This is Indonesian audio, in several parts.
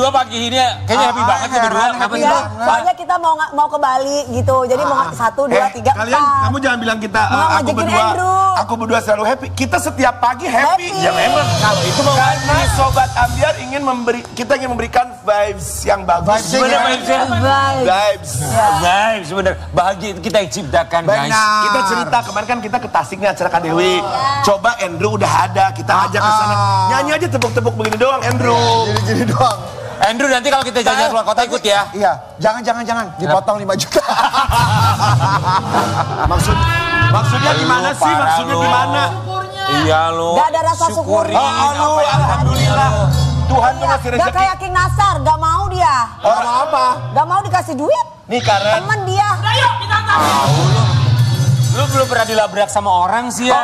berdua pagi ini kayaknya happy banget sih berdua. Kenapa sih? Soalnya kita mau ke Bali gitu. Jadi mau 1, 2, 3, 4. Kalian, kamu jangan bilang kita aku berdua selalu happy. Kita setiap pagi happy. Ya memang kalau itu mau karena Sobat Ambiar kita ingin memberikan vibes yang bagus. Vibes. Vibes bener. Bahagia itu kita yang ciptakan guys. Kita cerita kemarin kan kita ke Tasik nih acara Kak Dewi. Coba Andrew udah ada, kita ajak ke sana. Nyanyi aja tepuk-tepuk begini doang Andrew. Gini doang. Andrew nanti kalau kita jalan keluar kota ikut ya. Iya, jangan. Dipotong 5 juta. Maksudnya gimana sih? Maksudnya gimana? Iya lo. Gak ada rasa syukur. Alhamdulillah. Tuhan tuh ngasih rezeki. Gak kayak King Nasar, gak mau dia. Orang apa? Gak mau dikasih duit. Nih karena temen dia. Ayo kita tahu. Lu belum pernah dilabrak sama orang sih ya?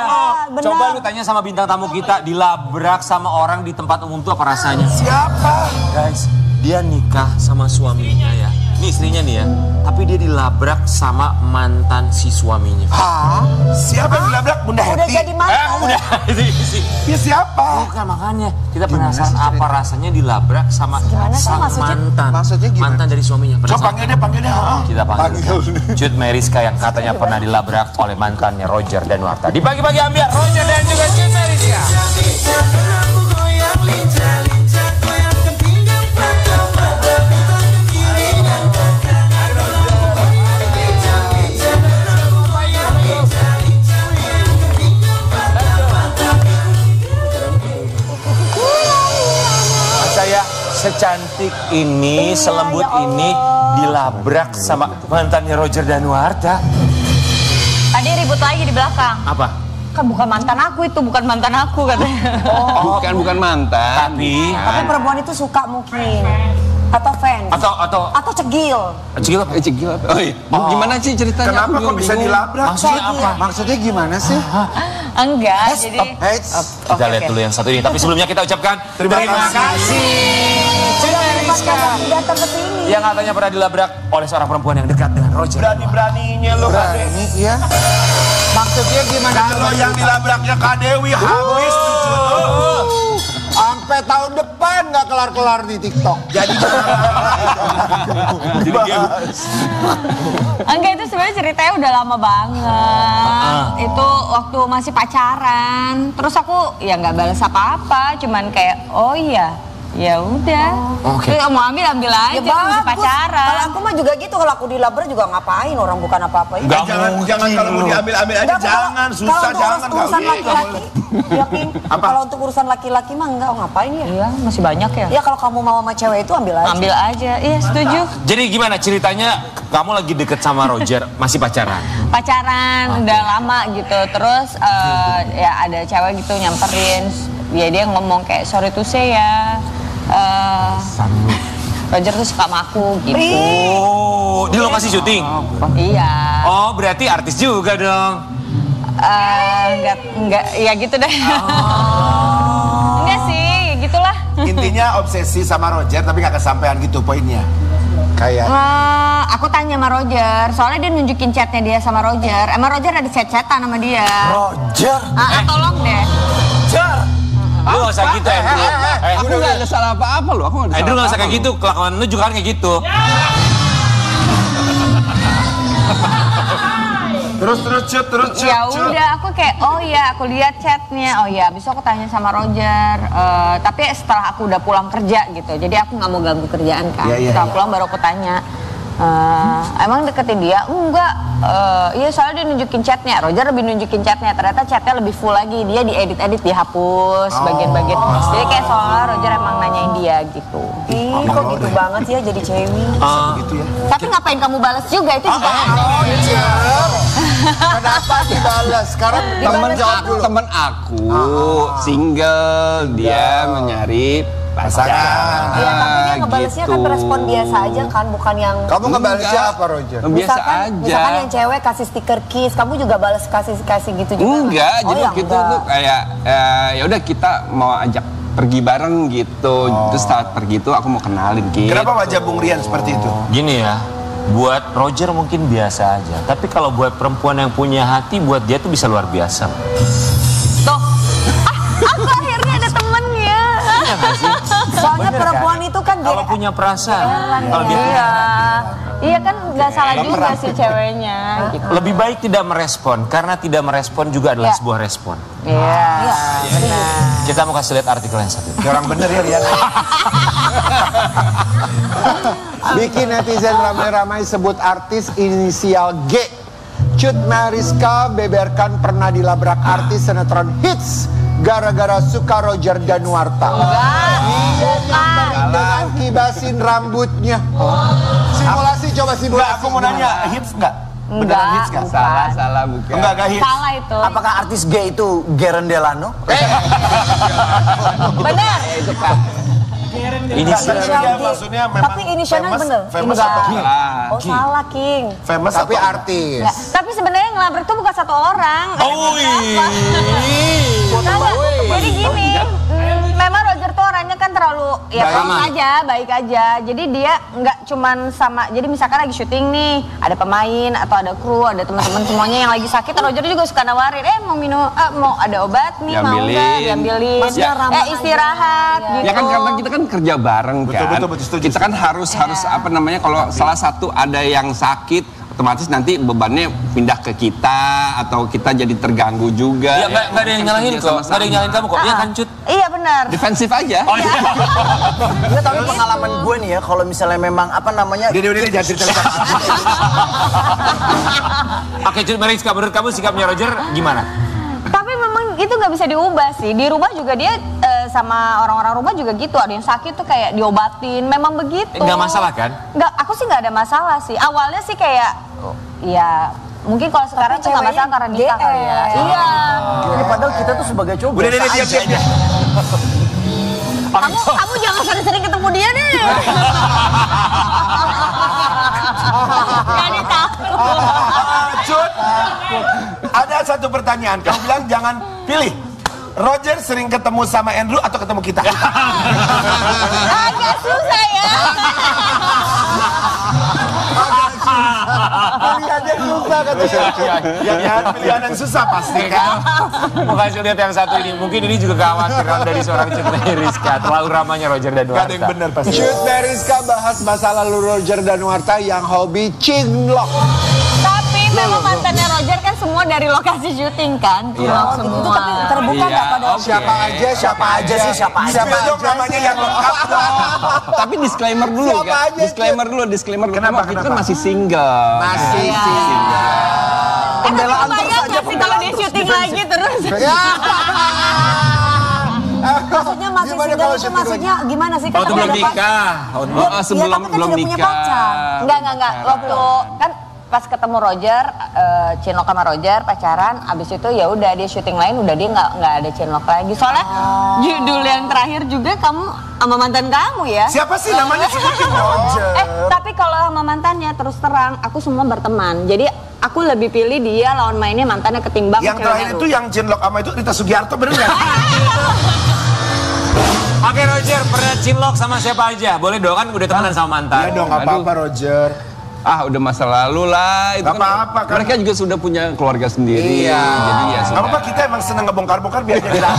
Coba lu tanya sama bintang tamu kita, dilabrak sama orang di tempat umum tuh apa rasanya? Siapa? Guys, dia nikah sama suaminya ya. Ini istrinya nih ya. Tapi dia dilabrak sama mantan si suaminya. Hah? Siapa yang dilabrak? Bunda Heti? Udah jadi mantan. Bunda Heti sih. Ya siapa? Bukan makanya. Kita penasaran apa rasanya dilabrak sama mantan. Maksudnya gimana? Mantan dari suaminya. Coba panggil deh. Kita panggil. Cut Meriska yang katanya pernah dilabrak oleh mantannya Roger Danuarta. Di pagi-pagi Ambiar, Roger dan juga Cut Meriska. Secantik ini, selembut ini dilabrak sama mantannya Roger Danuarta. Tadi ribut lagi di belakang. Apa? Kan bukan mantan aku itu, bukan mantan aku katanya. Bukan mantan. Tapi perempuan itu suka mungkin. Atau fans. Atau cegil. Cegil apa? Cegil apa? Oh iya. Gimana sih ceritanya? Kenapa kok bisa dilabrak? Maksudnya apa? Maksudnya gimana sih? Enggak, jadi... Kita lihat dulu yang satu ini. Tapi sebelumnya kita ucapkan terima kasih. Datang ke sini. Yang katanya pernah dilabrak oleh seorang perempuan yang dekat dengan Roger. Berani-beraninya lo Kak Dewi. Iya. Maksudnya gimana? Kalau yang dilabraknya Kak Dewi habis tuh. Sampai tahun depan nggak kelar-kelar di TikTok. Jadi Enggak, itu sebenarnya ceritanya udah lama banget. Itu waktu masih pacaran. Terus aku ya nggak balas apa-apa, cuman kayak oh iya. Ya udah, mau ambil aja, masih pacaran. Kalau aku mah juga gitu, kalau aku dilabrak juga ngapain, orang bukan apa-apa. Jangan kalau mau diambil aja, jangan, susah, jangan. Kalau urusan laki-laki, kalau untuk urusan laki-laki mah enggak, ngapain ya? Iya, masih banyak ya. Ya kalau kamu mau sama cewek itu ambil aja. Ambil aja, iya setuju. Jadi gimana ceritanya, kamu lagi deket sama Roger, masih pacaran? Pacaran, udah lama gitu, terus ya ada cewek gitu nyamperin, ya dia ngomong kayak sorry to say ya. Roger tuh suka sama aku gitu. Oh, di lokasi syuting? Iya. Oh, berarti artis juga dong? Enggak, ya gitu deh. Enggak sih, gitulah. Intinya obsesi sama Roger tapi gak kesampaian gitu poinnya. Kayak aku tanya sama Roger, soalnya dia nunjukin chatnya dia sama Roger. Emang Roger ada chat-chatan sama dia. Roger? Tolong deh. Roger? Lu gak usah gitu, Andrew. Aku gak ada salah apa-apa loh. Andrew gak usah kayak gitu, kelakuan lu juga kan kayak gitu. Terus. Ya udah, aku kayak oh iya, aku lihat chatnya. Oh iya, abis itu aku tanya sama Roger. Tapi setelah aku udah pulang kerja gitu, jadi aku nggak mau ganggu kerjaan kan. Setelah pulang baru aku tanya. Emang deketin dia? Enggak. Iya soalnya dia nunjukin chatnya. Roger lebih nunjukin chatnya. Ternyata chatnya lebih full lagi. Dia diedit-edit, dihapus bagian-bagian. Jadi kayak soalnya Roger emang nanyain dia gitu. Ih, kok gitu banget sih ya jadi cewek. Gitu ya. Tapi ngapain kamu balas juga? Itu juga Kenapa dibalas? Sekarang temen aku single, dia mencari pasangan. Iya, tapi dia ngebalesnya kan respon biasa aja kan, bukan yang... Kamu ngebalesnya apa, Roger? Biasa aja. Misalkan yang cewek kasih stiker kiss, kamu juga balas kasih gitu juga? Enggak, jadi ya gitu tuh kayak ya udah kita mau ajak pergi bareng gitu. Terus saat pergi itu aku mau kenalin gitu. Kenapa wajah Bung Rian seperti itu? Gini ya, buat Roger mungkin biasa aja. Tapi kalau buat perempuan yang punya hati, buat dia tuh bisa luar biasa. Tuh, aku akhirnya ada temennya. Soalnya perempuan itu kan Kalau punya perasaan, kalau dia Iya. Iya kan nggak salah juga sih ceweknya. Gitu. lebih baik tidak merespon, karena tidak merespon juga adalah sebuah respon. Iya. Kita mau kasih lihat artikel yang satu. Orang bener ya Rian. Bikin netizen ramai-ramai sebut artis inisial G. Cut Mariska beberkan pernah dilabrak artis sinetron hits gara-gara suka Roger Danuarta. Dengan kibasin rambutnya. Simulasi coba Enggak, simulasi. aku mau nanya, hits enggak? Beneran hits enggak? Salah bukan. Enggak hits. Salah itu. Apakah artis gay itu Geren Delano? Benar. Itu kan. Inisial. Dia maksudnya memang Tapi inisialnya famous, bener. famous Enggak. atau Oh salah King. famous Tapi atau artis. Nggak, tapi sebenarnya yang ngelabrak tuh bukan satu orang. Ada beberapa. Jadi gini, memang Roger tuh orangnya kan terlalu ya baik aja. Jadi dia nggak cuman sama. Jadi misalkan lagi syuting nih, ada pemain atau ada kru, ada teman-teman semuanya yang lagi sakit. Roger juga suka nawarin, mau minum, mau ada obat nih, mau nggak? Diambilin. Istirahat. Gitu. Ya kan karena kita kan kerja bareng kan. Betul, setuju. Kita kan harus apa namanya kalau salah satu ada yang sakit, otomatis nanti bebannya pindah ke kita atau kita jadi terganggu juga. Ya nggak ada yang nyalahin kok, nggak ada yang nyalahin kamu kok. Iya kan Cut? Iya benar. Defensif aja. Oh iya. Enggak, tapi pengalaman gue nih ya, kalau misalnya memang apa namanya... Dia jangan cerita. Oke Cut Mariska, menurut kamu sikapnya Roger gimana? Tapi memang itu nggak bisa diubah sih. Di rumah juga dia sama orang-orang rumah juga gitu. Ada yang sakit tuh kayak diobatin. Memang begitu. Nggak masalah kan? Nggak, aku sih nggak ada masalah sih. Awalnya sih kayak, ya mungkin kalau sekarang tuh nggak masalah karena nikah kali ya. Iya. Ini padahal kita tuh sebagai cowok Udah biasa dia aja. Kamu jangan sering-sering ketemu dia deh. Jadi takut. Cut, ada satu pertanyaan. Kamu bilang jangan pilih. Roger sering ketemu sama Andrew atau ketemu kita? Agak susah ya. Pilihannya susah katanya. Ya, pilihan yang susah pasti kan. Mau kasih lihat yang satu ini. Mungkin ini juga kekhawatiran dari seorang Cut Mariska. Terlalu ramanya Roger dan Gak ada yang Danuarta. benar pasti. Cut Mariska bahas masa lalu Roger Danuarta yang hobi cinlok. Tapi memang mantannya Roger kan semua dari lokasi syuting kan. Semua. Itu tapi terbuka nggak pada Siapa aja sih, siapa aja. Siapa dong namanya yang lengkap dong? Tapi disclaimer dulu Siapa kan. aja, Disclaimer dulu. Kenapa, Itu kan masih single. Masih Tapi kebayang gak sih kalau dia syuting lagi terus? maksudnya masih Gimana single kalau itu syuting maksudnya gimana sih? Oh itu belum nikah. Sebelum kan belum sudah punya nikah. pacar. Enggak. Waktu kan pas ketemu Roger, cinlok sama Roger pacaran, abis itu ya udah dia syuting lain, udah dia nggak ada cinlok lagi. Soalnya judul yang terakhir juga kamu sama mantan kamu ya. Siapa sih namanya sebutin Roger? Tapi kalau sama mantannya terus terang, aku semua berteman. Jadi aku lebih pilih dia lawan mainnya mantannya ketimbang Yang cewek terakhir baru. itu yang cinlok sama itu Rita Sugiarto bener nggak? Oke Roger, pernah cinlok sama siapa aja? Boleh dong kan udah temenan sama mantan. Iya dong, nggak apa-apa Roger. Udah masa lalu lah. Itu Gak apa-apa kan. Mereka juga sudah punya keluarga sendiri. Iya. Jadi ya Gak sudah. apa-apa, kita emang seneng ngebongkar-bongkar biar viral.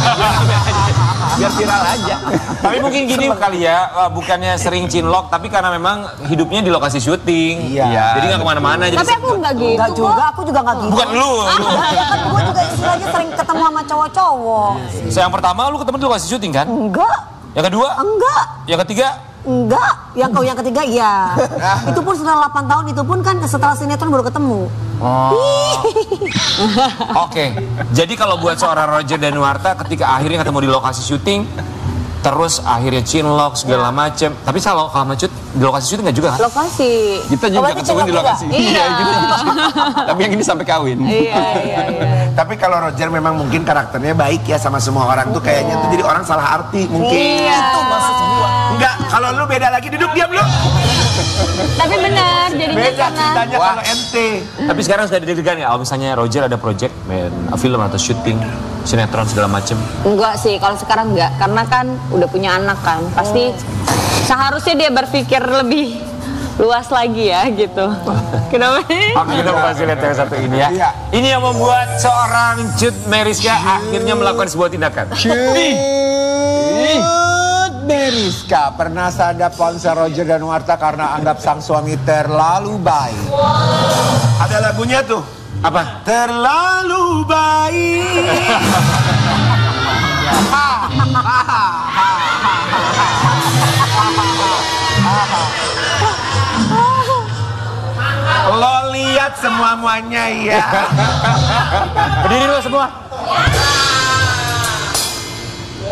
Biar viral aja. Tapi mungkin gini kali ya, bukannya sering cinlok, tapi karena memang hidupnya di lokasi syuting. Iya. Jadi nggak kemana-mana. Jadi Tapi aku nggak gitu. Enggak juga, aku juga nggak gitu. bukan lu. Kan gue juga istilahnya sering ketemu sama cowok-cowok. So, yang pertama lu ketemu di lokasi syuting kan? Enggak, Yang kedua? enggak, Yang ketiga? enggak. Yang ketiga iya. Itu pun setelah 8 tahun, itu pun kan setelah sinetron baru ketemu. Oke. Jadi kalau buat seorang Roger Danuarta ketika akhirnya ketemu di lokasi syuting, terus akhirnya cinlok segala macem. Tapi kalau Cut di lokasi syuting nggak juga kan? Lokasi. Kita juga ketemu di lokasi. Iya. Kita juga. Tapi yang ini sampai kawin. Iya. Tapi kalau Roger memang mungkin karakternya baik ya sama semua orang tuh kayaknya tuh jadi orang salah arti mungkin. Iya. Itu maksud gua. Enggak, kalau lu beda lagi duduk diam lu. Tapi benar, jadinya Beda karena ceritanya kalau ente. Tapi sekarang sudah deg-degan nggak? Kalau misalnya Roger ada project, film atau syuting, sinetron segala macem. enggak sih, kalau sekarang enggak, karena kan udah punya anak kan, pasti seharusnya dia berpikir lebih luas lagi ya gitu. Kenapa? Oke, kita mau kasih lihat yang satu ini ya. Iya. Ini yang membuat seorang Cut Mariska akhirnya melakukan sebuah tindakan. Cut Meriska pernah sadap ponsel Roger Danuarta karena anggap sang suami terlalu baik. Ada lagunya tuh. Apa? Terlalu baik. Lo lihat semua-muanya ya. Berdiri lo semua.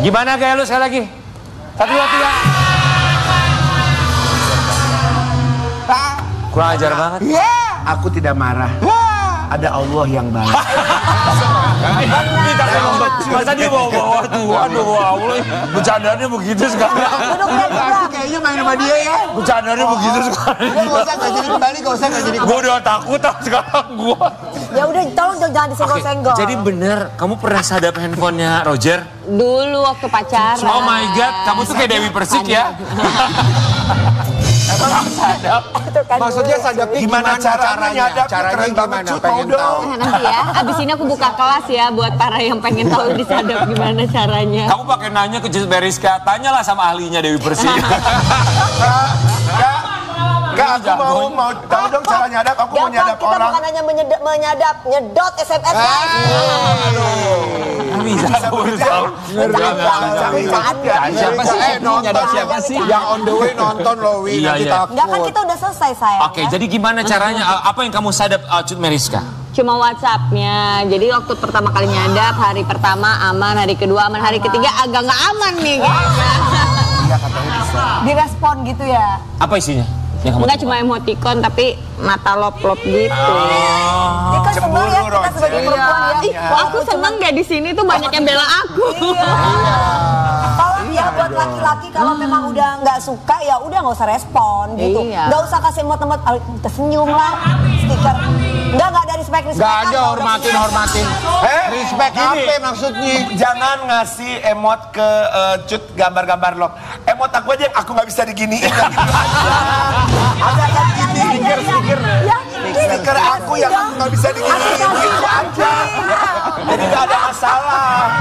Gimana gaya lu sekali lagi? 1, 2, 3. Kurang ajar banget. Aku tidak marah. Ada Allah yang baik. Masa dia bawa-bawa tuh? Aduh, Allah. Bercandanya begitu sekarang. Aku kayaknya main sama dia ya. Bercandanya begitu sekarang. Gak usah gak jadi kembali, gak usah gak jadi kembali. Gue udah takut sekarang gue. Ya udah, tolong jangan disenggol-senggol. Jadi bener, kamu pernah sadap handphonenya Roger? Dulu waktu pacaran. Oh my God, kamu tuh kayak Dewi Persik ya? Emang sadap? Maksudnya sadapnya Gimana caranya nyadap? Caranya gimana? Pengen tahu. Nanti ya, abis ini aku buka kelas ya buat para yang pengen tahu disadap gimana caranya. Kamu pakai nanya ke Meriska, tanyalah sama ahlinya Dewi Persik. Enggak, aku mau tahu dong cara nyadap. Aku mau nyadap kita orang. bukan hanya menyadap, nyedot SMS guys. Bisa tahu. Siapa sih? Nyadap siapa sih? Yang on the way nonton loh, Wi. Iya, Nanti iya. takut. Enggak kan kita udah selesai sayang. Oke, jadi gimana caranya? Apa yang kamu sadap Cut Meriska? Cuma WhatsApp-nya. Jadi waktu pertama kali nyadap, hari pertama aman, hari kedua aman, hari ketiga agak nggak aman nih kayaknya. Direspon gitu ya. Apa isinya? Yang kamu Enggak cuma emoticon tapi mata lop-lop gitu. Ini kan seneng ya kita sebagai perempuan ya. Ih, aku seneng gak di sini tuh banyak yang bela aku. Tolong ya buat laki-laki kalau memang udah nggak suka ya udah nggak usah respon gitu. Iya. Nggak usah kasih emot-emot, tersenyum lah, stiker. Nggak dari respect. Gak ada hormatin. Respect apa maksudnya? Jangan ngasih emot ke Cut gambar-gambar love. Emot aku aja yang aku nggak bisa diginiin. Ada kan gini stiker aku yang aku nggak bisa diginiin gitu aja. Jadi nggak ada masalah.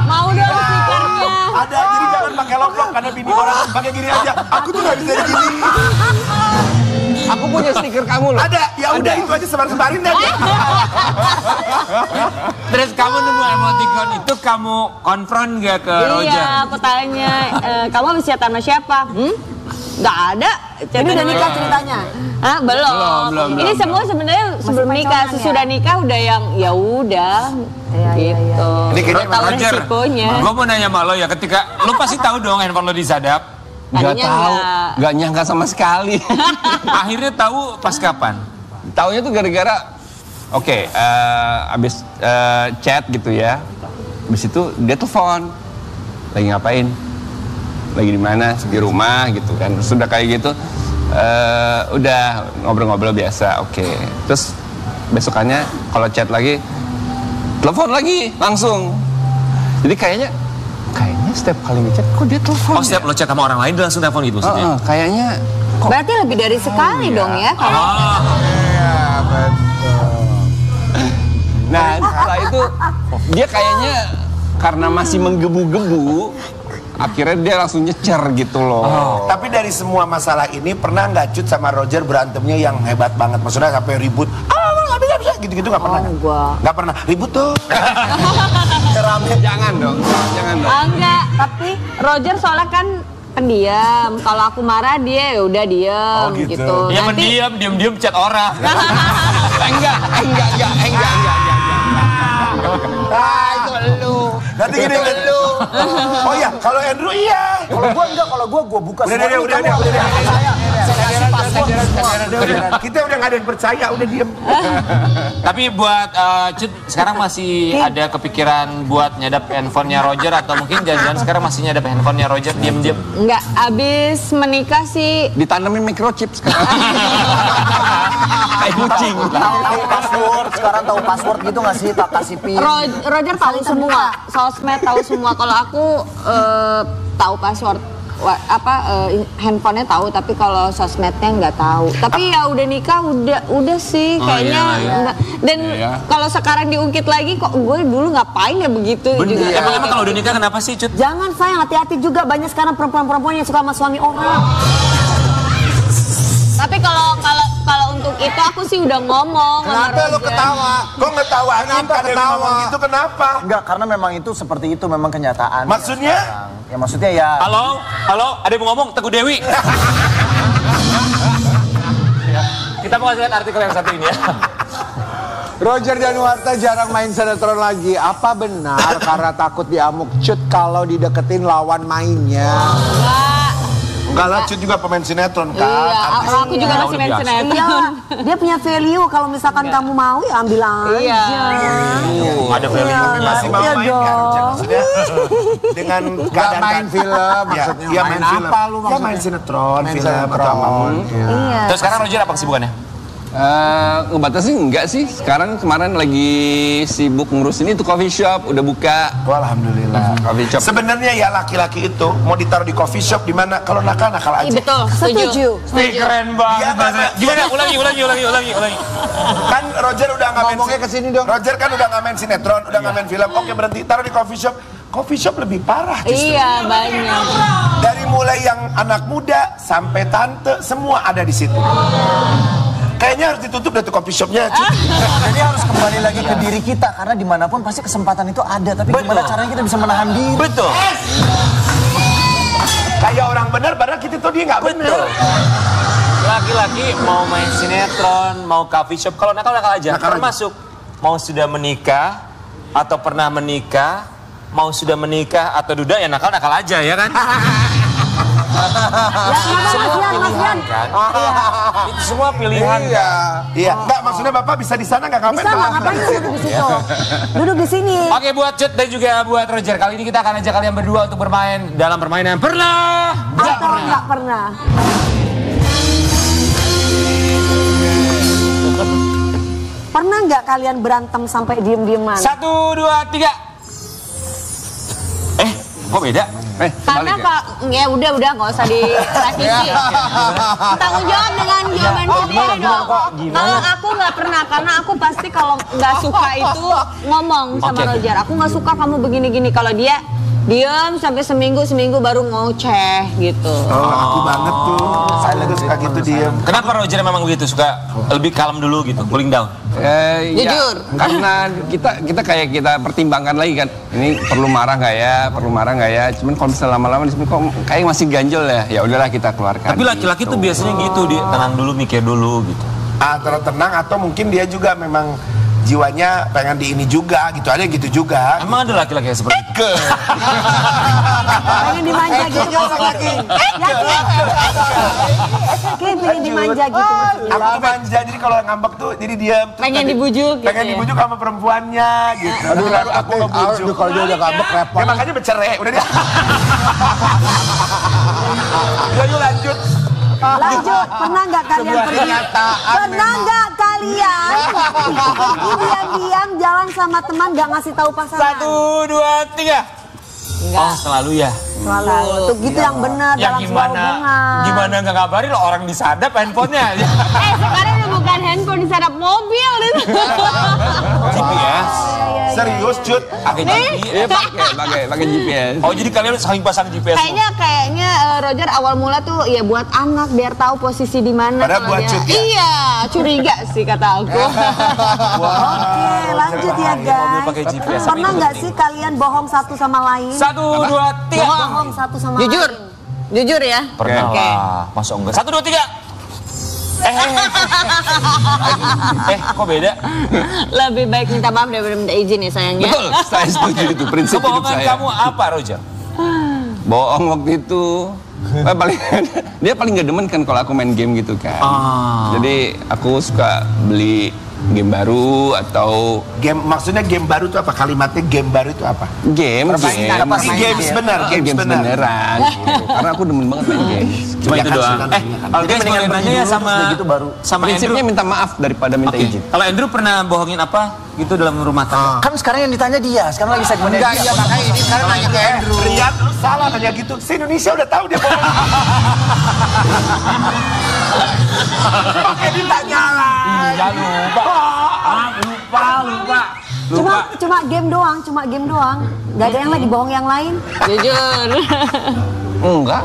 Mau dong stikernya. Ada, jadi jangan pakai love karena bini orang pakai gini aja. Aku tuh nggak bisa diginiin. Aku punya stiker kamu loh. Ada, ya udah itu aja sebar-sebarin deh. Terus kamu nemu emoticon itu kamu konfront gak ke Roger? Iya, aku tanya, kamu habis chatan sama siapa? Nggak ada. Ini udah nikah ceritanya. Hah, belum. Ini semua sebenarnya sebelum nikah, sesudah nikah udah yang ya udah. Gitu. Ini kayaknya Tahu Roger, resikonya. gue mau nanya sama lo ya, ketika lo pasti tahu dong handphone lo disadap. Gak Tadinya tahu, nggak. gak nyangka sama sekali. Akhirnya tahu pas kapan? Taunya tuh gara-gara, oke, abis chat gitu ya. Abis itu dia telepon, lagi ngapain? Lagi di mana? Di rumah gitu kan. Sudah kayak gitu, udah ngobrol-ngobrol biasa, oke. Terus besokannya kalau chat lagi, telepon lagi langsung. Jadi kayaknya setiap kali ngechat kok dia telepon. Oh, setiap lo chat sama orang lain dia langsung telepon gitu maksudnya? Kayaknya kok. Berarti lebih dari sekali dong ya kalau Iya, betul. Nah setelah itu dia kayaknya karena masih menggebu-gebu, akhirnya dia langsung nyecer gitu loh. Tapi dari semua masalah ini pernah nggak Cut sama Roger berantemnya yang hebat banget? Maksudnya sampai ribut. Nggak bisa gitu-gitu nggak pernah. Nggak pernah ribut tuh. Jangan dong. enggak, tapi Roger soalnya kan pendiam. Kalau aku marah dia ya udah diem gitu. Dia diam chat orang. Enggak. Ah, itu lu. Nanti gini lu. Oh iya, kalau Andrew iya. Kalau gua enggak, kalau gua buka Udah semua. deh. Kita udah nggak ada yang percaya, udah diem. Tapi buat Cut sekarang masih ada kepikiran buat nyadap handphonenya Roger atau mungkin jangan-jangan sekarang masih nyadap handphonenya Roger diam-diam? Enggak, abis menikah sih Ditanemin microchip sekarang. Kayak kucing. Tahu password, sekarang tahu password gitu nggak sih? Tak kasih pin. Roger tahu semua, sosmed tahu semua. Kalau aku tahu password handphonenya tahu, tapi kalau sosmednya nggak tahu. Tapi ya udah nikah, udah sih kayaknya. Enggak. Dan kalau sekarang diungkit lagi, kok gue dulu ngapain ya begitu juga. Emang kalau udah nikah kenapa sih, Cut? Jangan sayang, hati-hati juga, banyak sekarang perempuan-perempuan yang suka sama suami orang. Tapi kalau untuk itu aku sih udah ngomong. Kenapa lu ketawa? Kok ngetawa? Kenapa ketawa? Itu kenapa? Enggak, karena memang itu seperti itu, memang kenyataan. Maksudnya? Ya maksudnya ya. Halo, ada yang mau ngomong? Teguh Dewi. Kita mau lihat artikel yang satu ini ya. Roger Danuarta jarang main sinetron lagi. Apa benar karena takut diamuk Cut kalau dideketin lawan mainnya? Enggak lah, Cut juga pemain sinetron kan. Iya, aku juga masih main sinetron. Iya, dia punya value. Kalau misalkan kamu mau ya ambil aja. Iya. Ada value-nya. Masih mau main kan? Maksudnya dengan keadaan main film, maksudnya Iya, main film. apa lu Ya maksudnya? main sinetron, Main film atau sinetron. apapun. Iya. Terus sekarang Roger apa kesibukannya? Ngebatasin enggak sih. Sekarang kemarin lagi sibuk ngurusin itu coffee shop, udah buka. Wah, alhamdulillah. Coffee shop. Sebenarnya ya laki-laki itu mau ditaruh di coffee shop di mana? Kalau nakal aja. Iya betul, Setuju. Keren banget. Gimana? Ulangi. Kan Roger udah nggak main. Ngomongnya ke sini dong. Roger kan udah nggak main sinetron, udah nggak main film. Oke, berhenti, taruh di coffee shop. Coffee shop lebih parah justru. Iya, banyak. Dari mulai yang anak muda sampai tante, semua ada di situ. Kayaknya harus ditutup deh tuh coffee shopnya. Jadi harus kembali lagi ke diri kita, karena dimanapun pasti kesempatan itu ada. Tapi gimana caranya kita bisa menahan diri? Betul. Kayak orang bener, padahal kita tuh dia nggak bener. Laki-laki mau main sinetron, mau coffee shop, kalau nakal aja. Termasuk mau sudah menikah atau pernah menikah, mau sudah menikah atau duda, ya nakal aja ya kan? Semua pilihan kan? Itu semua pilihan. Iya. Nggak, maksudnya Bapak bisa di sana nggak ngapain? Bisa nggak, ngapain duduk di situ? Duduk di sini. Oke, buat Cut dan juga buat Roger, kali ini kita akan ajak kalian berdua untuk bermain dalam permainan pernah Atau nggak pernah. Pernah nggak kalian berantem sampai diem-dieman? 1, 2, 3. Kok beda? Karena ya udah nggak usah direvisi. Tanggung jawab dengan jawaban sendiri dong. Kalau aku nggak pernah, karena aku pasti kalau nggak suka itu ngomong sama Roger. Aku nggak suka kamu begini-gini. Kalau dia diam sampai seminggu baru ngoceh gitu. Oh, aku banget tuh. Saya lagi suka gitu diem. Kenapa Roger memang begitu? Suka lebih kalem dulu gitu, cooling down? Jujur. Ya, karena kita kayak kita pertimbangkan lagi kan. Ini perlu marah nggak ya? Cuman kalau misalnya lama-lama di sini kok kayak masih ganjel ya. Ya udahlah kita keluarkan. Tapi laki-laki tuh biasanya gitu, dia tenang dulu, mikir dulu gitu. Antara tenang atau mungkin dia juga memang jiwanya pengen di ini juga gitu, ada gitu juga. Emang ada laki-laki yang seperti itu? Pengen dimanja gitu. Yakin? Pengen dimanja gitu. Aku manja, jadi kalau ngambek tuh jadi dia Pengen dibujuk gitu pengen ya? dibujuk sama perempuannya gitu. Aduh, Baru aku ngebujuk. kalau dia udah ngambek repot. Ya makanya bercerai, udah dia. Ya yuk lanjut. Lanjut, pernah nggak kalian pergi? Pernah nggak kalian pergi diam-diam jalan sama teman nggak ngasih tahu pasangan? 1, 2, 3. Oh, selalu ya. Selalu. Tuh gitu yang benar Ya dalam sebuah hubungan. gimana nggak ngabarin lo orang disadap handphonenya. Sekarang udah bukan handphone, disadap mobil. GPS. Serius, Cut? Pakai GPS. pakai GPS. Oh, jadi kalian saling pasang GPS. Kayaknya Roger awal mula tuh ya buat anak biar tahu posisi di mana. Padahal kalau buat dia- Cut ya? Iya, curiga sih kata aku. Oke, lanjut ya mobil guys. pakai GPS. Pernah nggak sih kalian bohong satu sama lain? 1, 2, 3. Bohong satu sama Jujur, lain. jujur ya. Pernah Oke. lah. Masa enggak? 1, 2, 3. Kok beda? Lebih baik minta maaf daripada minta izin ya sayangnya. Betul, saya setuju itu prinsip hidup Kebohongan saya. kamu apa, Roger? Bohong waktu itu. Dia paling gak demen kan kalau aku main game gitu kan. Jadi aku suka beli game baru atau game, maksudnya game baru itu apa? Kalimatnya game baru itu apa? game Games bener, games bener. beneran gitu. Karena aku demen banget main games. Cuma itu doang. Kalau guys mendingan nanya ya sama gitu baru. sama Prinsipnya Andrew. minta maaf daripada minta Oke. izin. Kalau Andrew pernah bohongin apa gitu dalam rumah tangga? Kan sekarang yang ditanya dia, sekarang lagi segmennya Enggak, dia. iya makanya ini sekarang nanya ke Andrew. Riyad, lu salah nanya gitu. Se-Indonesia udah tahu dia bohong. Pakai ditanya lah. Iya lupa. Cuma game doang. Gak ada yang lagi bohong yang lain. Jujur. Enggak.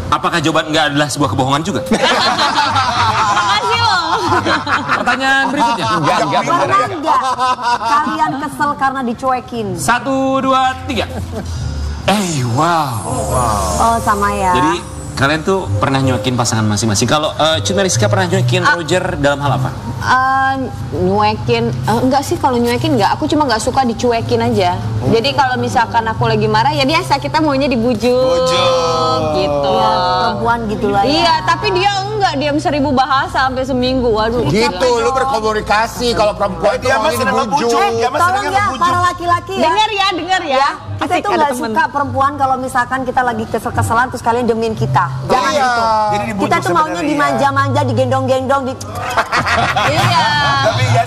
Apakah jawaban enggak adalah sebuah kebohongan juga? Makasih loh. Pertanyaan berikutnya. Enggak Pernah nggak kalian kesel karena dicuekin? 1, 2, 3. Wow. Oh sama ya. Jadi kalian tuh pernah nyuekin pasangan masing-masing. Kalau Cut Meriska pernah nyuekin Roger dalam hal apa? Nyuekin, enggak sih kalau nyuekin enggak, aku cuma nggak suka dicuekin aja. Jadi kalau misalkan aku lagi marah ya biasa kita maunya dibujuk gitu. Ya, perempuan gitu lah ya. Iya, tapi dia enggak, diam 1000 bahasa sampai seminggu. Waduh. Gitu, lu berkomunikasi kalau perempuan itu Dia mah maunya senang dibujuk. ngebujuk. Dia mah senang Tolong ya ngebujuk. para laki-laki ya. Dengar ya. Kita Asik, tuh ada nggak temen. suka perempuan kalau misalkan kita lagi kesel-keselan terus kalian demin kita. Jangan Iya. gitu. Jadi dibujuk Kita tuh maunya sebenarnya, dimanja-manja, digendong-gendong, Iya. Tapi iya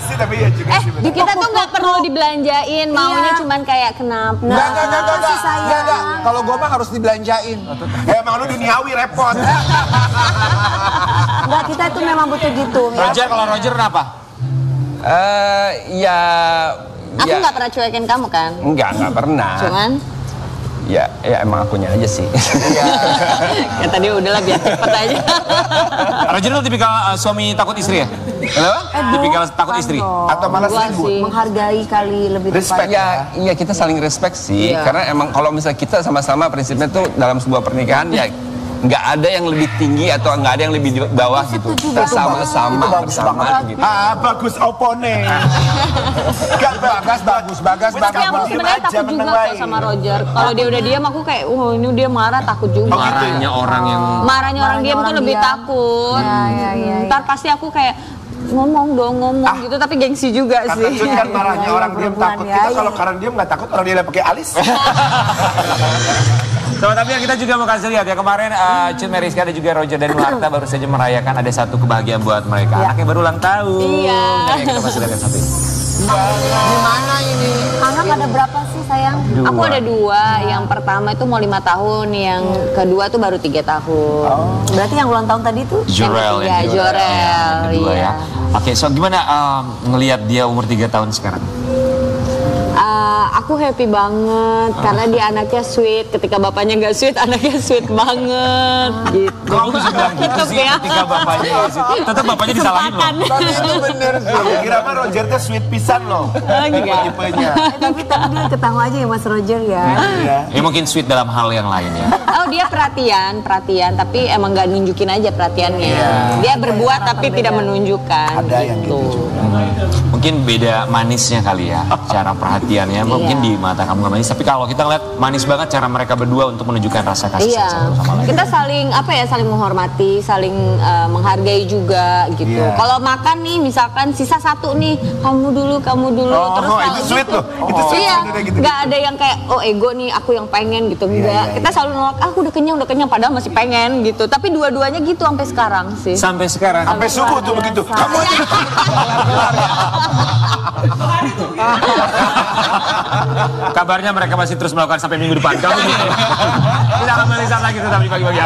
juga sih. bener. Kita tuh nggak perlu dibelanjain, maunya cuman kayak kenapa. Enggak. Kalau gua mah harus dibelanjain. Emang lu duniawi repot. Enggak, kita itu memang butuh gitu. Ya. Roger, kalau Roger kenapa? Ya Aku nggak pernah cuekin kamu kan? enggak pernah. Cuman Ya emang akunya aja sih. ya tadi udahlah biar cepet aja. Roger itu tipikal suami takut istri ya? Kenapa? Tipikal takut istri. Atau malah Gua selingkuh. sih. Menghargai kali lebih Respect. tepat. Iya kita saling respect sih. Iya. Karena emang kalau misalnya kita sama-sama prinsipnya tuh dalam sebuah pernikahan ya nggak ada yang lebih tinggi atau nggak ada yang lebih di bawah gitu. Kita sama-sama bersama gitu. Bagus opone. Bagus. Tapi aku sebenarnya takut juga kok sama Roger. Kalau dia udah diam aku kayak, ini dia marah, takut juga. Marahnya orang yang Marahnya orang diam tuh lebih takut. Ntar pasti aku kayak ngomong gitu, tapi gengsi juga Kata sih. Cut kan marahnya orang diam takut. Kita kalau orang diam nggak takut, orang dia pakai alis. Sobat Ambiar, kita juga mau kasih lihat ya kemarin Cut Meriska dan juga Roger dan Nuarta baru saja merayakan ada satu kebahagiaan buat mereka. Anaknya baru ulang tahun. Iya. Nah, kita masih lihat satu. Gimana ini? Anak ada berapa sih sayang? Aku ada 2, yang pertama itu mau 5 tahun, yang kedua tuh baru 3 tahun. Berarti yang ulang tahun tadi tuh? Jorel Ya, Jorel. Kedua Iya. ya. Oke, so gimana ngelihat dia umur 3 tahun sekarang? Aku happy banget karena dia anaknya sweet. Ketika bapaknya nggak sweet, anaknya sweet banget gitu. Kamu sudah gitu Tetep sih ya. ketika bapaknya tetap bapaknya disalahin loh. Tapi itu bener sih. Aku kira mah Roger teh sweet pisan loh. Enggak. Tipenya. Tapi dia ketawa aja ya Mas Roger ya. Ya mungkin sweet dalam hal yang lain ya. Oh dia perhatian, tapi emang nggak nunjukin aja perhatiannya. Dia berbuat tapi tidak menunjukkan. Ada yang gitu juga. Mungkin beda manisnya kali ya, cara perhatiannya. Mungkin di mata kamu nggak manis, tapi kalau kita ngeliat manis banget cara mereka berdua untuk menunjukkan rasa kasih sayang satu sama lain. Kita saling menghormati, saling menghargai juga gitu. Iya. Kalau makan nih, misalkan sisa 1 nih, kamu dulu, terus Oh, kalau itu sweet gitu. loh. Itu sweet Iya, sebenarnya gitu. nggak ada yang kayak, oh ego nih, aku yang pengen gitu. Enggak, kita selalu nolak, aku udah kenyang, padahal masih pengen gitu. Tapi dua-duanya gitu sampai sekarang sih. Sampai sekarang. Sampai subuh tuh begitu. Kamu aja. Kabarnya mereka masih terus melakukan sampai minggu depan. Kamu gitu. Tidak kembali saat lagi tetap di pagi-pagi.